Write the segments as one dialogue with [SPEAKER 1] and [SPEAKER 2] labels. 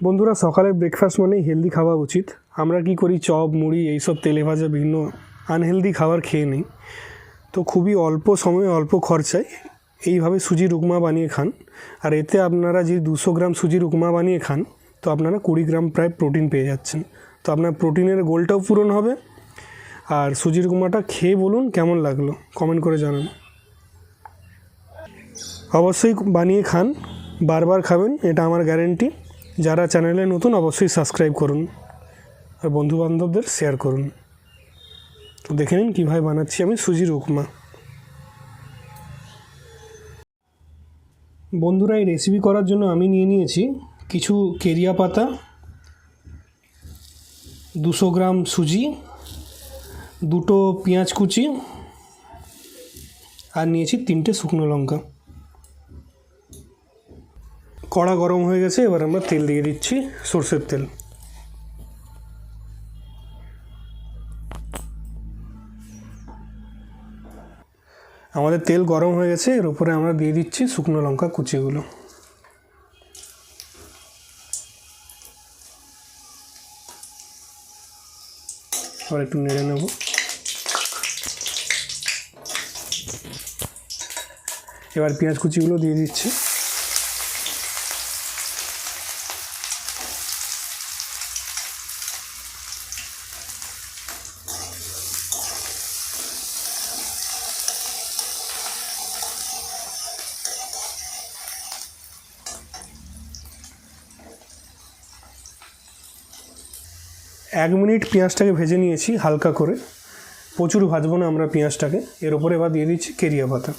[SPEAKER 1] বন্ধুরা, সকালে ব্রেকফাস্ট মানেই হেলদি খাওয়া উচিত। আমরা কি করি, চপ মুড়ি এইসব তেলে ভাজা বিভিন্ন আনহেলদি খাবার খেয়ে নিই। তো খুবই অল্প সময়ে অল্প খরচায় এইভাবে সুজির উপমা বানিয়ে খান। আর এতে আপনারা যে 200 গ্রাম সুজির উপমা বানিয়ে খান, তো আপনারা 20 গ্রাম প্রায় প্রোটিন পেয়ে যাচ্ছেন। তো আপনার প্রোটিনের গোলটাও পূরণ হবে। আর সুজির উপমাটা খেয়ে বলুন কেমন লাগলো, কমেন্ট করে জানান। অবশ্যই বানিয়ে খান, বারবার খাবেন, এটা আমার গ্যারেন্টি। যারা চ্যানেলে নতুন অবশ্যই সাবস্ক্রাইব করুন আর বন্ধুবান্ধবদের শেয়ার করুন। তো দেখে নিন কীভাবে বানাচ্ছি আমি সুজির উপমা। বন্ধুরা, এই রেসিপি করার জন্য আমি নিয়ে নিয়েছি কিছু কেরিয়া পাতা, 200 গ্রাম সুজি, 2টো পেঁয়াজ কুচি, আর নিয়েছি 3টে শুকনো লঙ্কা। কড়া গরম হয়ে গেছে, এবার আমরা তেল দিয়ে দিচ্ছি, সরষের তেল। আমাদের তেল গরম হয়ে গেছে, এর উপরে আমরা দিয়ে দিচ্ছি শুকনো লঙ্কা কুচিগুলো। আর একটু নেড়ে নেব। এবার পেঁয়াজ কুচিগুলো দিয়ে দিচ্ছি। এক মিনিট পেঁয়াজটাকে ভেজে নিয়েছি হালকা করে, প্রচুর ভাজবো না আমরা পেঁয়াজটাকে। এর উপরে এবার দিয়ে দিচ্ছি কেরিয়া পাতা।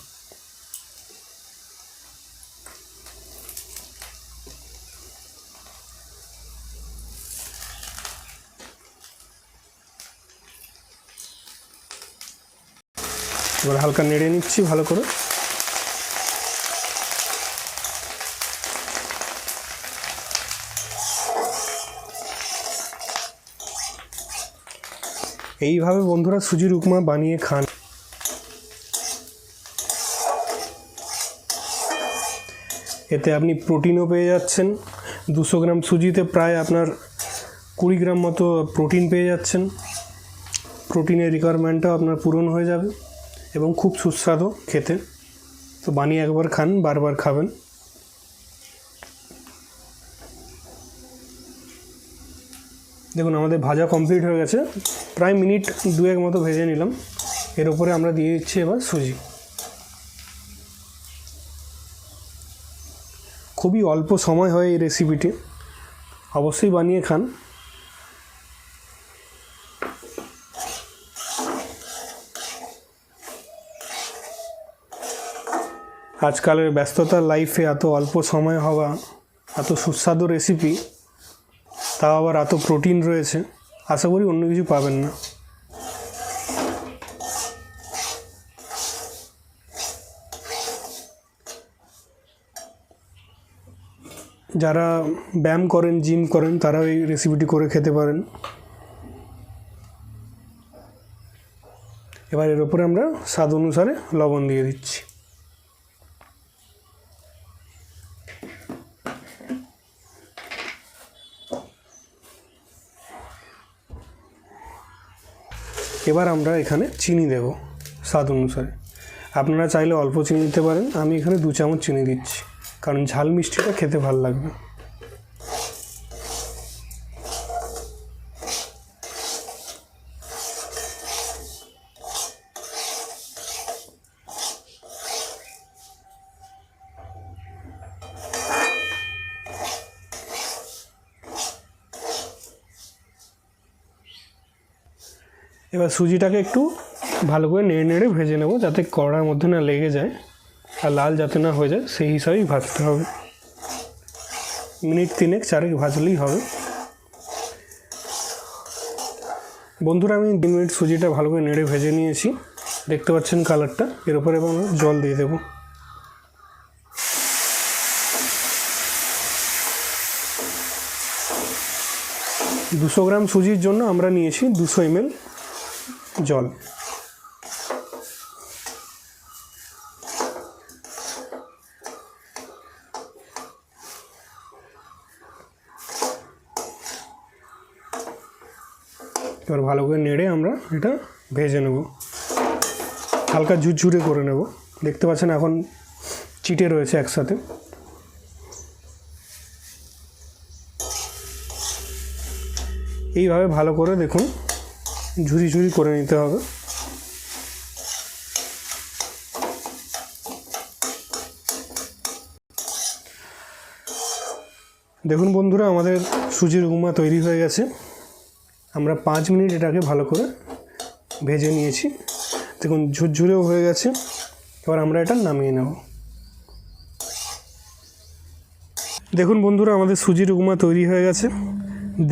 [SPEAKER 1] এবার হালকা নেড়ে নিচ্ছি ভালো করে। এইভাবে বন্ধুরা সুজির উপমা বানিয়ে খান। এতে আপনি প্রোটিনও পেয়ে যাচ্ছেন। 200 গ্রাম সুজিতে প্রায় আপনার 20 গ্রাম মতো প্রোটিন পেয়ে যাচ্ছেন। প্রোটিনের রিকোয়ারমেন্টটাও আপনার পূরণ হয়ে যাবে এবং খুব সুস্বাদু খেতে। তো বানিয়ে একবার খান, বারবার খাবেন। দেখুন আমাদের ভাজা কমপ্লিট হয়ে গেছে, প্রায় মিনিট 2 মতো ভেজে নিলাম। এর উপরে আমরা দিয়ে দিচ্ছি এবার সুজি। খুবই অল্প সময় হয় এই রেসিপিটি, অবশ্যই বানিয়ে খান। আজকালের ব্যস্ততার লাইফে এত অল্প সময় হওয়া, এত সুস্বাদু রেসিপি, তাও আবার এত প্রোটিন রয়েছে, আশা করি অন্য কিছু পাবেন না। যারা ব্যায়াম করেন, জিম করেন, তারাও এই রেসিপিটি করে খেতে পারেন। এবার এর উপরে আমরা স্বাদ অনুসারে লবণ দিয়ে দিচ্ছি। এবার আমরা এখানে চিনি দেব স্বাদ অনুসারে। আপনারা চাইলে অল্প চিনি দিতে পারেন, আমি এখানে 2 চামচ চিনি দিচ্ছি, কারণ ঝাল মিষ্টিটা খেতে ভালো লাগবে। এবার সুজিটাকে একটু ভালো করে নেড়ে নেড়ে ভেজে নেব, যাতে কড়ার মধ্যে না লেগে যায় আর লাল যাতে না হয়ে যায়, সেই হিসাবেই ভাজতে হবে। মিনিট 3-4 ভাজলেই হবে। বন্ধুরা, আমি 2 মিনিট সুজিটা ভালো করে নেড়ে ভেজে নিয়েছি, দেখতে পাচ্ছেন কালারটা। এর উপরে আমরা জল দিয়ে দেবো। দুশো গ্রাম সুজির জন্য আমরা নিয়েছি 200 ml জল। এবার ভালো করে নেড়ে আমরা এটা ভেজে নেব, হালকা ঝুরঝুরে করে নেব। দেখতে পাচ্ছেন এখন চিটে রয়েছে একসাথে। এইভাবে ভালো করে দেখুন ঝুরি ঝুরি করে নিতে হবে। দেখুন বন্ধুরা, আমাদের সুজির উপমা তৈরি হয়ে গেছে। আমরা 5 মিনিট এটাকে ভালো করে ভেজে নিয়েছি। দেখুন ঝুরঝুরেও হয়ে গেছে। এবার আমরা এটা নামিয়ে নেব। দেখুন বন্ধুরা, আমাদের সুজির উপমা তৈরি হয়ে গেছে।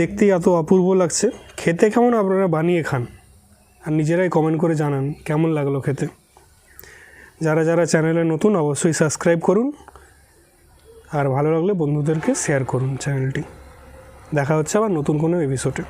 [SPEAKER 1] দেখতেই এত অপূর্ব লাগছে। খেতে কেমন আপনারা বানিয়ে খান আর নিজেরাই কমেন্ট করে জানান কেমন লাগলো খেতে। যারা যারা চ্যানেলে নতুন অবশ্যই সাবস্ক্রাইব করুন, আর ভালো লাগলে বন্ধুদেরকে শেয়ার করুন চ্যানেলটি। দেখা হচ্ছে আবার নতুন কোনো এপিসোডে।